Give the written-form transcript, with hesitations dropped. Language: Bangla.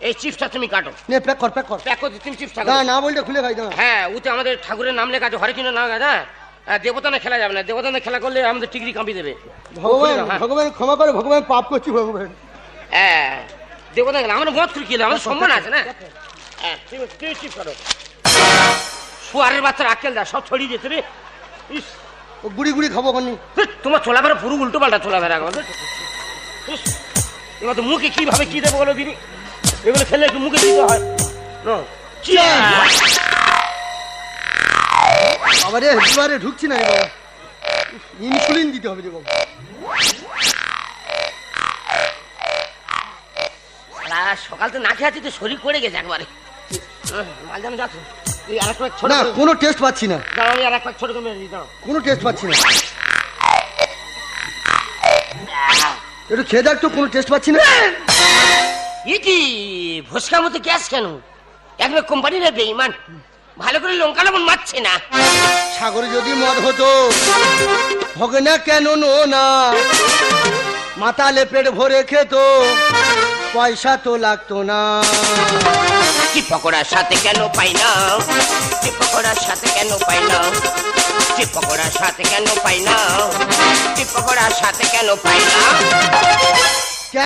এই চিপসটা তুমি কাটো। নে প্যাক কর প্যাক করতে তুমি চিপসটা না না বলতে খুলে খাই দাও। হ্যাঁ ওতে আমাদের ঠাকুরের নাম লেখা আছে, হরেকৃষ্ণ নাম আছে। হ্যাঁ দেবতানে খেলা যাবে না, দেবতানে খেলা করলে আমাদের টিকরি কাঁপিয়ে দেবে। ভগবান ক্ষমা করে, ভগবান পাপ করছি ভগবান। হ্যাঁ দেবতা গেলে আমরা মত খেলে আমার সম্মান আছে না। হ্যাঁ তুমি চিপস কাটো। শুয়ারের বাচ্চার আক্কেল দা সব ছড়িয়ে যেতে রে। ইস ও গুড়ি গুড়ি খাবো কোনি। তোমার চলাফেরা পুরো উল্টো পাল্টা চলাফেরা এখন। এবার তো মুখে কিভাবে কি দেবো বলো দিদি, এগুলো খেলে একটু মুখে দিতে হয়। আবার এবারে ঢুকছি না রে বাবা, ইনসুলিন দিতে হবে রে বাবা। সকাল তো না খেয়ে আছি তো শরীর পড়ে গেছে একবারে। না কোনো টেস্ট পাচ্ছি না, আমি আর এক পাক ছোট করে দিই। কোনো টেস্ট পাচ্ছি না, একটু খেয়ে দেখ তো, কোনো টেস্ট পাচ্ছি না। কি ভোসকার মতো গ্যাস কেন? একবার কোম্পানির বেঈমান ভালো করে লঙ্কা লবণ মারছে না। সাগরে যদি মদ হতো হবে না কেন না, মাতালে পেট ভরে খেত পয়সা তো লাগতো না। কি পকোড়ার সাথে কেন পাই না, কি পকোড়ার সাথে কেন পাই না, কি পকোড়ার সাথে কেন পাই না, কি পকোড়ার সাথে কেন পাই না।